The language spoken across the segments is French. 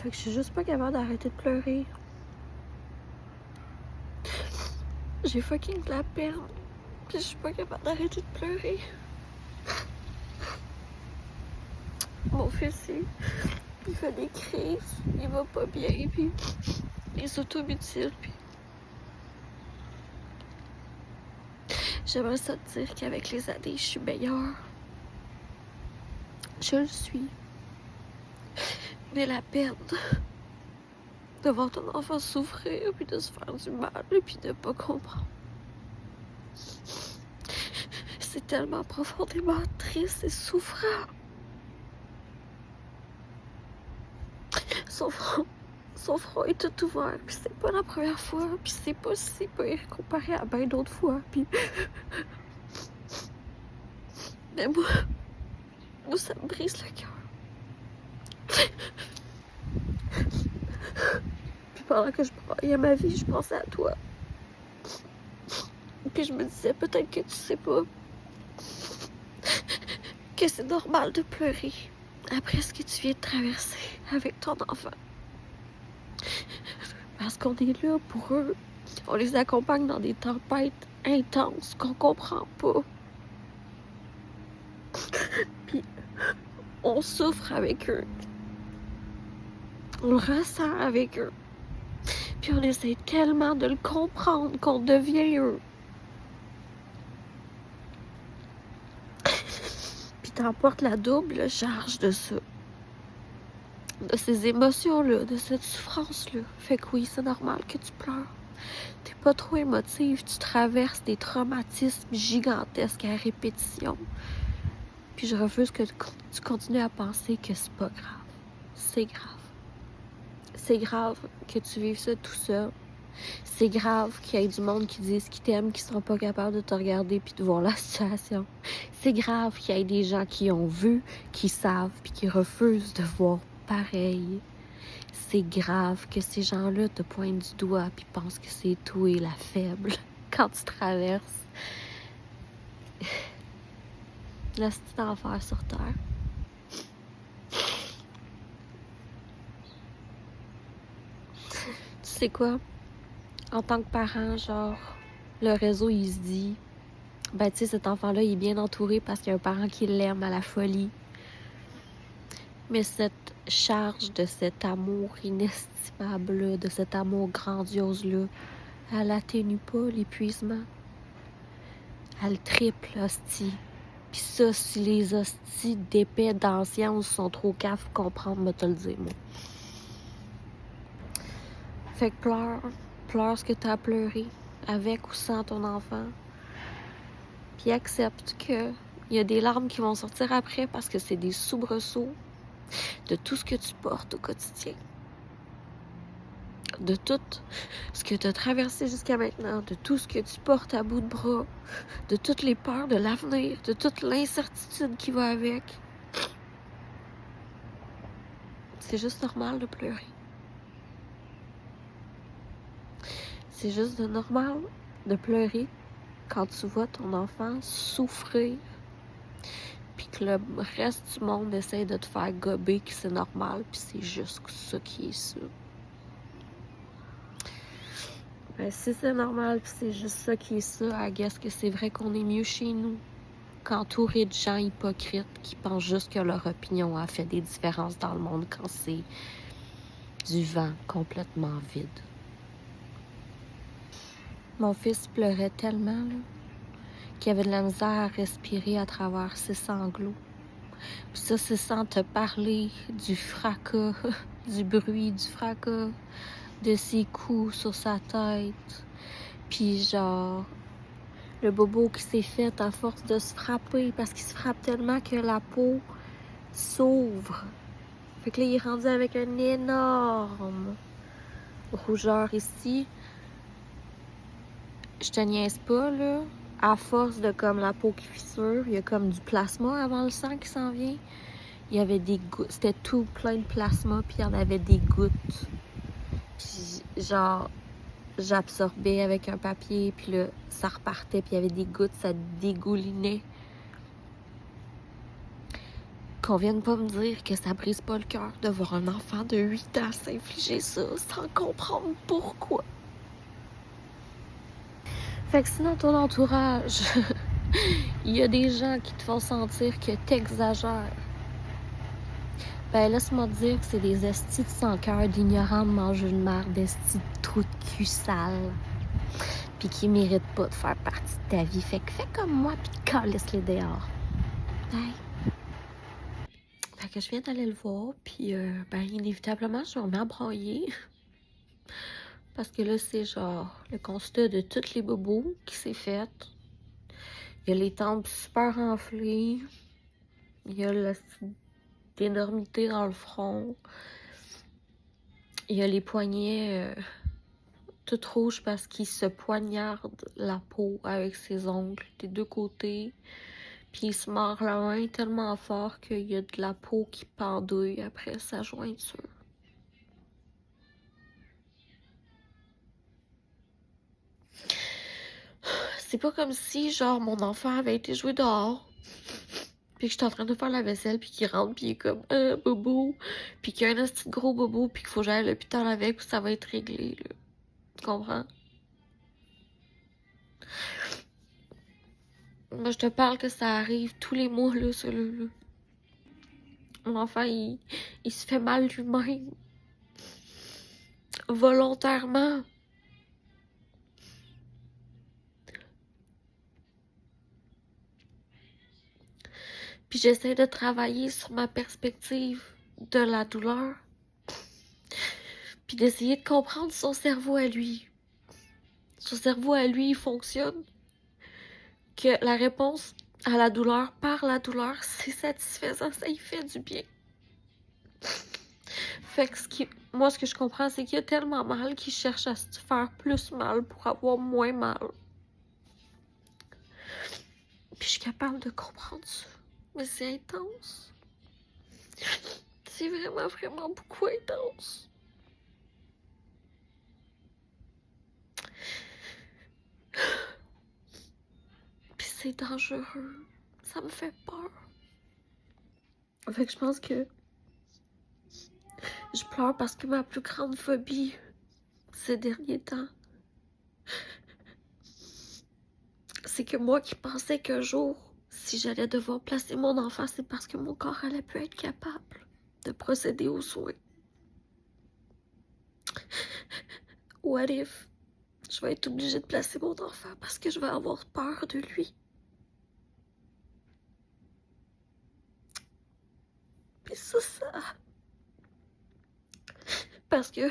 Fait que je suis juste pas capable d'arrêter de pleurer. J'ai fucking de la peine. Puis je suis pas capable d'arrêter de pleurer. Mon fils, il fait des crises. Il va pas bien. Puis il s'automutile. Puis j'aimerais ça te dire qu'avec les années, je suis meilleure. Je le suis. Mais la peine de voir ton enfant souffrir, puis de se faire du mal, puis de pas comprendre. C'est tellement profondément triste et souffrant. Son front est tout ouvert, puis c'est pas la première fois, puis c'est pas si pire comparé à bien d'autres fois, puis... Mais moi, ça me brise le cœur. Puis pendant que je broyais ma vie, je pensais à toi. Puis je me disais, peut-être que tu sais pas que c'est normal de pleurer après ce que tu viens de traverser avec ton enfant. Parce qu'on est là pour eux. On les accompagne dans des tempêtes intenses qu'on comprend pas. Puis on souffre avec eux. On le ressent avec eux. Puis on essaie tellement de le comprendre qu'on devient eux. Puis t'emportes la double charge de ça. De ces émotions-là, de cette souffrance-là. Fait que oui, c'est normal que tu pleures. T'es pas trop émotive, tu traverses des traumatismes gigantesques à répétition. Puis je refuse que tu continues à penser que c'est pas grave. C'est grave. C'est grave que tu vives ça tout seul. C'est grave qu'il y ait du monde qui dise qu'ils t'aiment, qui sont pas capables de te regarder puis de voir la situation. C'est grave qu'il y ait des gens qui ont vu, qui savent puis qui refusent de voir pareil. C'est grave que ces gens-là te pointent du doigt puis pensent que c'est toi la faible quand tu traverses la petite enfer sur Terre. Tu sais quoi? En tant que parent, genre, le réseau, il se dit, ben, tu sais, cet enfant-là, il est bien entouré parce qu'il y a un parent qui l'aime à la folie. Mais cette charge de cet amour inestimable-là, de cet amour grandiose-là, elle atténue pas l'épuisement. Elle triple, hostie. Pis ça, si les hosties d'épais d'ancience sont trop caves pour comprendre, me te le dire, moi. Fait que pleure ce que t'as à pleurer, avec ou sans ton enfant. Puis accepte que il y a des larmes qui vont sortir après parce que c'est des soubresauts de tout ce que tu portes au quotidien. De tout ce que tu as traversé jusqu'à maintenant, de tout ce que tu portes à bout de bras, de toutes les peurs de l'avenir, de toute l'incertitude qui va avec. C'est juste normal de pleurer. C'est juste normal de pleurer quand tu vois ton enfant souffrir puis que le reste du monde essaie de te faire gober que c'est normal puis c'est juste ça qui est ça. Ben, si c'est normal pis c'est juste ça qui est ça, I guess que c'est vrai qu'on est mieux chez nous qu'entouré de gens hypocrites qui pensent juste que leur opinion a fait des différences dans le monde quand c'est du vent complètement vide. Mon fils pleurait tellement là, qu'il avait de la misère à respirer à travers ses sanglots. Puis ça, c'est sans te parler du fracas, du bruit du fracas, de ses coups sur sa tête. Puis genre, le bobo qui s'est fait à force de se frapper, parce qu'il se frappe tellement que la peau s'ouvre. Fait que là, il est rendu avec un énorme rougeur ici. Je te niaise pas, là. À force de comme la peau qui fissure, il y a comme du plasma avant le sang qui s'en vient. Il y avait des gouttes. C'était tout plein de plasma, puis il y en avait des gouttes. Puis genre, j'absorbais avec un papier, puis là, ça repartait, puis il y avait des gouttes, ça dégoulinait. qu'on vienne pas me dire que ça brise pas le cœur de voir un enfant de 8 ans s'infliger ça sans comprendre pourquoi. Fait que sinon, ton entourage, il y a des gens qui te font sentir que t'exagères. Ben, laisse-moi te dire que c'est des estis de sans cœur, d'ignorants, de mangeux de marde, d'estis de trous de cul sales. Pis qui méritent pas de faire partie de ta vie. Fait que fais comme moi pis calisse-les dehors. Bye. Fait que je viens d'aller le voir, puis ben inévitablement, je me remets à brailler. Parce que là, c'est genre le constat de tous les bobos qui s'est fait. Il y a les tempes super enflées. Il y a l'énormité dans le front. Il y a les poignets toutes rouges parce qu'il se poignarde la peau avec ses ongles des deux côtés. Puis il se mord la main tellement fort qu'il y a de la peau qui pendouille après sa jointure. C'est pas comme si, genre, mon enfant avait été joué dehors, puis que j'étais en train de faire la vaisselle, puis qu'il rentre, puis il est comme « bobo », puis qu'il y a un petit gros bobo, puis qu'il faut que j'aille à l'hôpital avec, puis ça va être réglé, là. Tu comprends? Moi, je te parle que ça arrive tous les mois, là, ça, là. Mon enfant, il se fait mal lui-même. Volontairement. Puis j'essaie de travailler sur ma perspective de la douleur. Puis d'essayer de comprendre son cerveau à lui. Son cerveau à lui, il fonctionne. Que la réponse à la douleur par la douleur, c'est satisfaisant, ça y fait du bien. Fait que moi, ce que je comprends, c'est qu'il y a tellement mal qu'il cherche à se faire plus mal pour avoir moins mal. Puis je suis capable de comprendre ça. Mais c'est intense. C'est vraiment, vraiment beaucoup intense. Puis c'est dangereux. Ça me fait peur. Fait que je pense que je pleure parce que ma plus grande phobie ces derniers temps, c'est que moi qui pensais qu'un jour, si j'allais devoir placer mon enfant, c'est parce que mon corps allait plus être capable de procéder aux soins. What if je vais être obligée de placer mon enfant parce que je vais avoir peur de lui? Puis ça... Parce que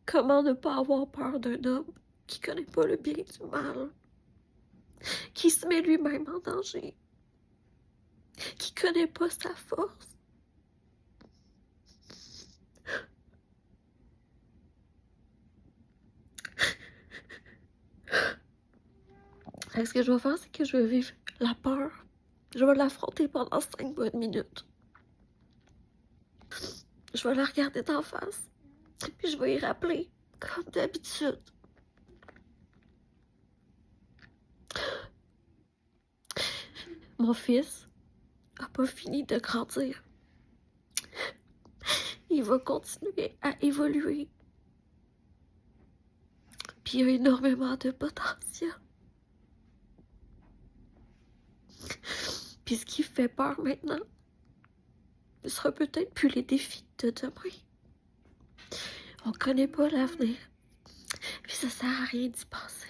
comment ne pas avoir peur d'un homme qui connaît pas le bien du mal, qui se met lui-même en danger, qui connaît pas sa force? Ce que je vais faire, c'est que je vais vivre la peur. Je vais l'affronter pendant 5 bonnes minutes. Je vais la regarder d'en face. Puis je vais y rappeler, comme d'habitude. Mon fils a pas fini de grandir. Il va continuer à évoluer. Puis il a énormément de potentiel. Puis ce qui fait peur maintenant, ce sera peut-être plus les défis de demain. On connaît pas l'avenir. Puis ça sert à rien d'y penser.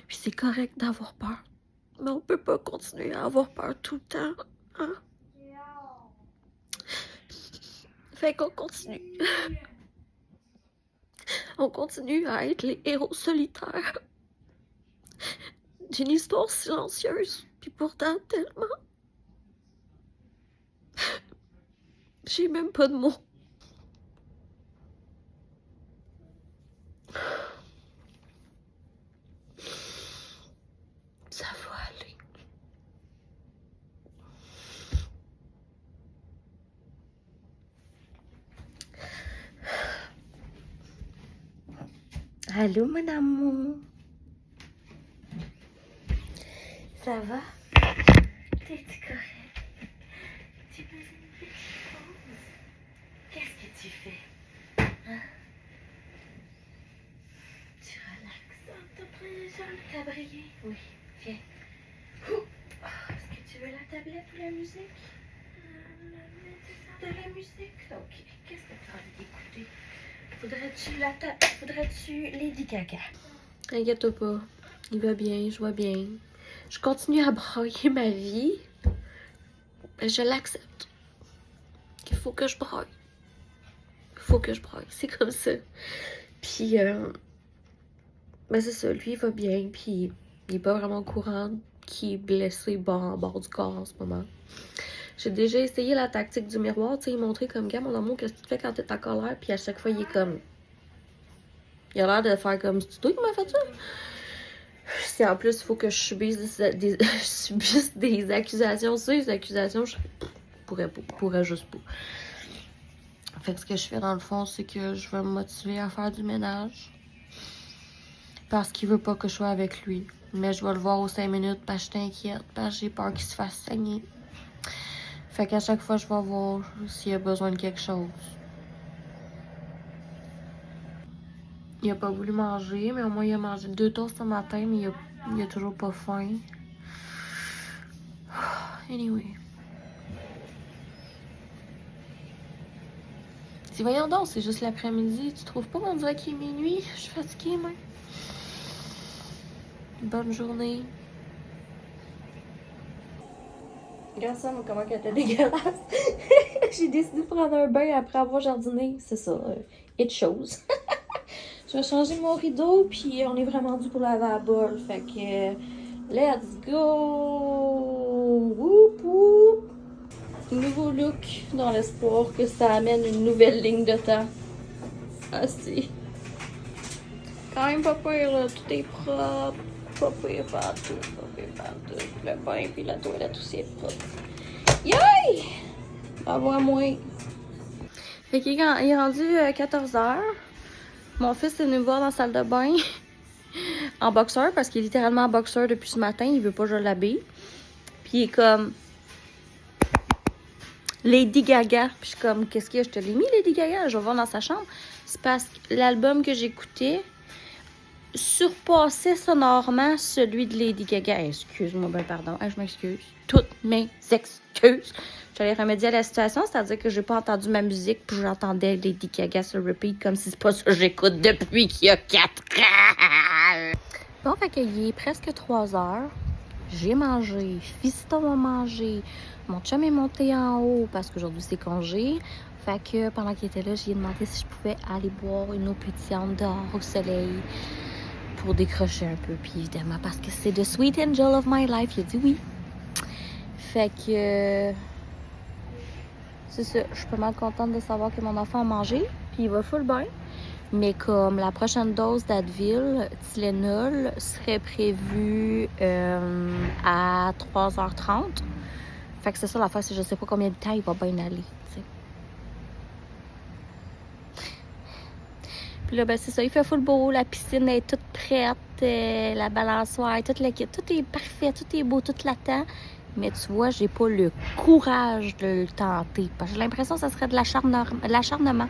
Puis c'est correct d'avoir peur. Mais on peut pas continuer à avoir peur tout le temps. Hein? Fait qu'on continue. On continue à être les héros solitaires d'une histoire silencieuse. Puis pourtant, tellement... J'ai même pas de mots. Ça va aller. Allô, mon amour. Ça va? T'es-tu correct? briller? Oui, viens. Est-ce que tu veux la tablette ou la musique? De la musique? Ok. Qu'est-ce que tu as envie d'écouter? Faudrait-tu Lady Gaga? Inquiète-toi pas. Il va bien, je vois bien. Je continue à brailler ma vie. Je l'accepte. Il faut que je braille. C'est comme ça. Puis, ben c'est ça. Lui, il va bien. Puis, il est pas vraiment au courant qu'il est blessé en bord du corps en ce moment. J'ai déjà essayé la tactique du miroir. Tu sais, il montrait comme, gars, mon amour, qu'est-ce que tu fais quand t'es en colère? Puis, à chaque fois, il est comme. Il a l'air de faire comme, c'est toi qui m'as fait ça? Si en plus, il faut que je subisse des accusations sur les accusations, je pourrais juste pas. Fait que ce que je fais dans le fond, c'est que je vais me motiver à faire du ménage. Parce qu'il veut pas que je sois avec lui. Mais je vais le voir aux 5 minutes parce que je t'inquiète, parce que j'ai peur qu'il se fasse saigner. Fait qu'à chaque fois, je vais voir s'il a besoin de quelque chose. Il a pas voulu manger, mais au moins il a mangé 2 toasts ce matin, mais il a toujours pas faim. Anyway. Dis, voyons donc, c'est juste l'après-midi. Tu trouves pas qu'on dirait qu'il est minuit? Je suis fatiguée, moi. Bonne journée. Regarde ça, comment qu'elle était dégueulasse. J'ai décidé de prendre un bain après avoir jardiné. C'est ça, it shows. Je vais changer mon rideau, puis on est vraiment dû pour laver la bol. Fait que, let's go! Whoop whoop! Nouveau look, dans l'espoir que ça amène une nouvelle ligne de temps. Ah si. Quand même pas pire, là. Tout est propre. Pas pire partout. Le bain puis la toilette aussi est propre. Yay! Bravo à moi. Fait qu'il est rendu 14h. Mon fils est venu me voir dans la salle de bain en boxeur parce qu'il est littéralement en boxeur depuis ce matin. Il veut pas que je l'habille. Puis il est comme Lady Gaga. Puis je suis comme, qu'est-ce qu'il y a? Je te l'ai mis, Lady Gaga. Je vais voir dans sa chambre. C'est parce que l'album que j'écoutais surpassait sonorement celui de Lady Gaga. Excuse-moi, ben pardon. Je m'excuse. Toutes mes excuses. J'allais remédier à la situation, c'est-à-dire que j'ai pas entendu ma musique, puis j'entendais Lady Gaga sur repeat, comme si c'est pas ça que j'écoute depuis qu'il y a 4 ans. Bon, fait qu'il est presque 3 heures. J'ai mangé. Fiston a mangé. Mon chum est monté en haut parce qu'aujourd'hui c'est congé. Fait que pendant qu'il était là, j'ai demandé si je pouvais aller boire une eau pétillante dehors au soleil pour décrocher un peu. Puis évidemment, parce que c'est the sweet angel of my life, il a dit oui. Fait que c'est ça. Je suis pas mal contente de savoir que mon enfant a mangé. Puis il va full bien. Mais comme la prochaine dose d'Advil, Tylenol, serait prévue à 3h30. Fait que c'est ça l'affaire, c'est je sais pas combien de temps il va bien aller. T'sais. Puis là, ben c'est ça, il fait full beau, la piscine est toute prête, la balançoire, tout est parfait, tout est beau, tout l'attend. Mais tu vois, j'ai pas le courage de le tenter. Parce que j'ai l'impression que ça serait de l'acharnement.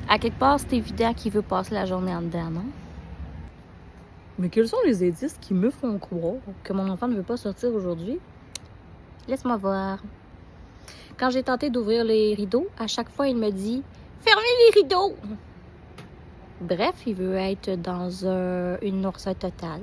À quelque part, c'est évident qu'il veut passer la journée en dedans, non? Mais quels sont les indices qui me font croire que mon enfant ne veut pas sortir aujourd'hui? Laisse-moi voir. Quand j'ai tenté d'ouvrir les rideaux, à chaque fois, il me dit « Fermez les rideaux! » Bref, il veut être dans une noirceur totale.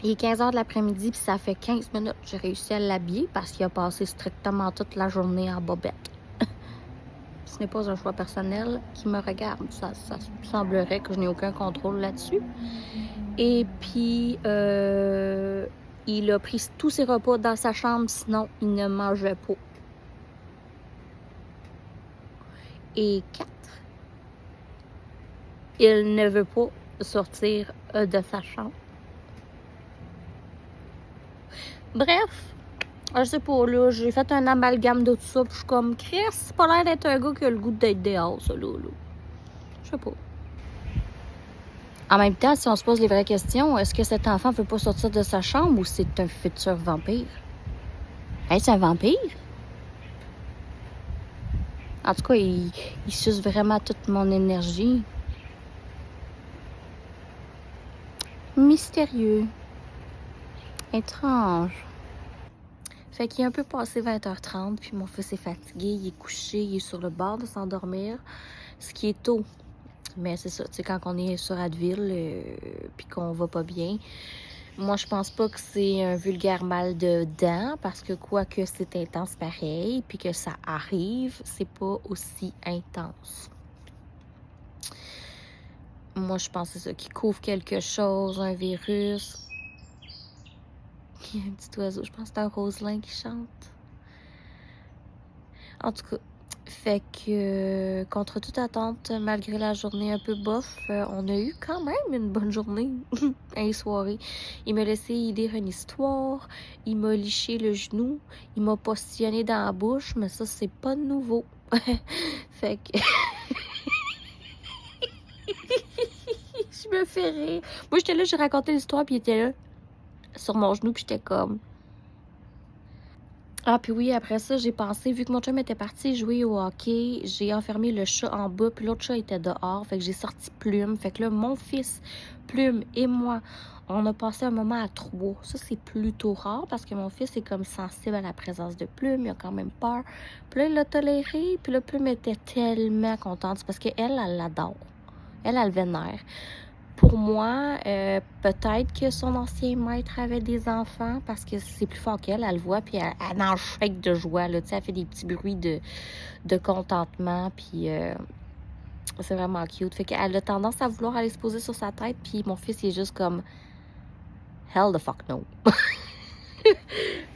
Il est 15h de l'après-midi, puis ça fait 15 minutes que j'ai réussi à l'habiller parce qu'il a passé strictement toute la journée en bobette. Ce n'est pas un choix personnel qui me regarde. Ça semblerait que je n'ai aucun contrôle là-dessus. Et puis, il a pris tous ses repas dans sa chambre, sinon il ne mangeait pas. Et 4, il ne veut pas sortir de sa chambre. Bref, je sais pas, là, j'ai fait un amalgame de tout ça, puis je suis comme, Chris, c'est pas l'air d'être un gars qui a le goût d'être dehors, ça, là. Je sais pas. En même temps, si on se pose les vraies questions, est-ce que cet enfant veut pas sortir de sa chambre ou c'est un futur vampire? Est-ce un vampire? En tout cas, il suce vraiment toute mon énergie. Mystérieux. Étrange. Fait qu'il est un peu passé 20h30, puis mon fils est fatigué, il est couché, il est sur le bord de s'endormir, ce qui est tôt. Mais c'est ça, tu sais, quand on est sur Advil, puis qu'on va pas bien, moi, je pense pas que c'est un vulgaire mal de dents, parce que quoique c'est intense pareil, puis que ça arrive, c'est pas aussi intense. Moi, je pense que c'est ça, qui couvre quelque chose, un virus. Il y a un petit oiseau, je pense que c'est un roselin qui chante. En tout cas, fait que contre toute attente, malgré la journée un peu bof, on a eu quand même une bonne journée, une soirée. Il m'a laissé lire une histoire, il m'a liché le genou, il m'a postillonné dans la bouche, mais ça, c'est pas nouveau. Fait que... Je me fais rire. Moi, j'étais là, j'ai raconté l'histoire, puis il était là, sur mon genou, puis j'étais comme... Ah, puis oui, après ça, j'ai pensé, vu que mon chum était parti jouer au hockey, j'ai enfermé le chat en bas, puis l'autre chat était dehors, fait que j'ai sorti Plume. Fait que là, mon fils, Plume et moi, on a passé un moment à 3. Ça, c'est plutôt rare, parce que mon fils est comme sensible à la présence de Plume, il a quand même peur. Puis là, il l'a toléré, puis là, Plume était tellement contente, c'est parce qu'elle, elle l'adore. Elle le vénère. Pour moi, peut-être que son ancien maître avait des enfants parce que c'est plus fort qu'elle, elle le voit, puis elle en shake de joie, là, tu sais, elle fait des petits bruits de contentement, puis c'est vraiment cute. Fait qu'elle a tendance à vouloir aller se poser sur sa tête, puis mon fils, il est juste comme « Hell the fuck no! »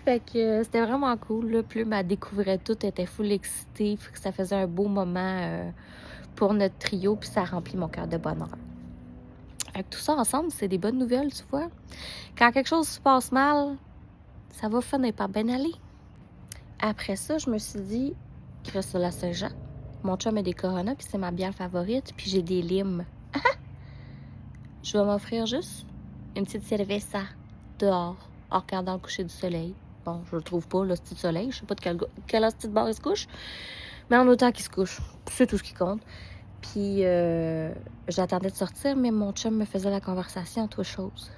Fait que c'était vraiment cool, là. Plume, elle découvrait tout, elle était full excitée, fait que ça faisait un beau moment pour notre trio, puis ça remplit mon cœur de bonheur. Fait que tout ça ensemble, c'est des bonnes nouvelles, tu vois. Quand quelque chose se passe mal, ça va finir par bien aller. Après ça, je me suis dit, grâce à la Saint-Jean, mon chum a des Corona, puis c'est ma bière favorite, puis j'ai des limes. Je vais m'offrir juste une petite cerveza dehors, en regardant le coucher du soleil. Bon, je le trouve pas, le petit soleil. Je sais pas de quelle heure petite barre il se couche, mais en autant qu'il se couche, c'est tout ce qui compte. Puis j'attendais de sortir, mais mon chum me faisait la conversation autre chose.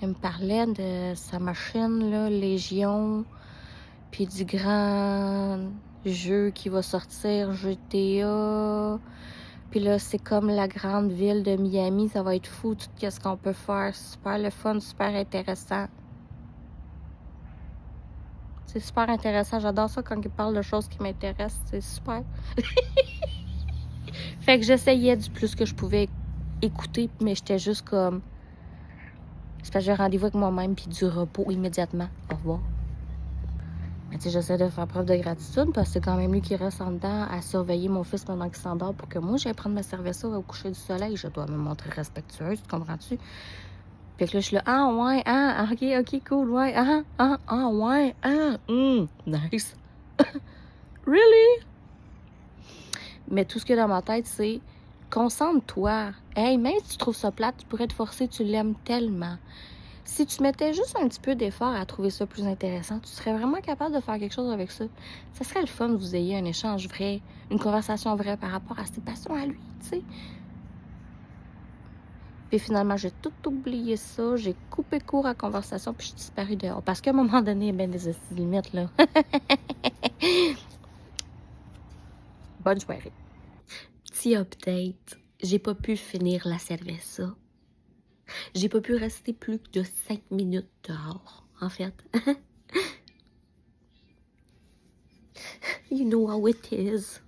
Il me parlait de sa machine, là, Légion, puis du grand jeu qui va sortir, GTA. Puis là, c'est comme la grande ville de Miami, ça va être fou, tout ce qu'on peut faire. Super le fun, super intéressant. C'est super intéressant, j'adore ça quand il parle de choses qui m'intéressent, c'est super. Fait que j'essayais du plus que je pouvais écouter, mais j'étais juste comme... C'est parce que j'ai un rendez-vous avec moi-même, puis du repos immédiatement. Au revoir. Mais tu sais, j'essaie de faire preuve de gratitude, parce que c'est quand même lui qui reste en dedans à surveiller mon fils pendant qu'il s'endort pour que moi, j'aille prendre ma cerveza au coucher du soleil. Je dois me montrer respectueuse, tu comprends-tu? Puis que là, je suis là, ah ouais, ah, ok, cool, ouais, ouais, nice. Really? Mais tout ce qu'il y a dans ma tête, c'est concentre-toi. Hey, même si tu trouves ça plate, tu pourrais te forcer, tu l'aimes tellement. Si tu mettais juste un petit peu d'effort à trouver ça plus intéressant, tu serais vraiment capable de faire quelque chose avec ça. Ça serait le fun que vous ayez un échange vrai, une conversation vraie par rapport à ses passions à lui, tu sais. Puis finalement, j'ai tout oublié ça. J'ai coupé court à la conversation, puis je suis disparue dehors. Parce qu'à un moment donné, il y a bien des limites, là. Bonne soirée. Petit update. J'ai pas pu finir la cerveza. J'ai pas pu rester plus de 5 minutes dehors, en fait. You know how it is.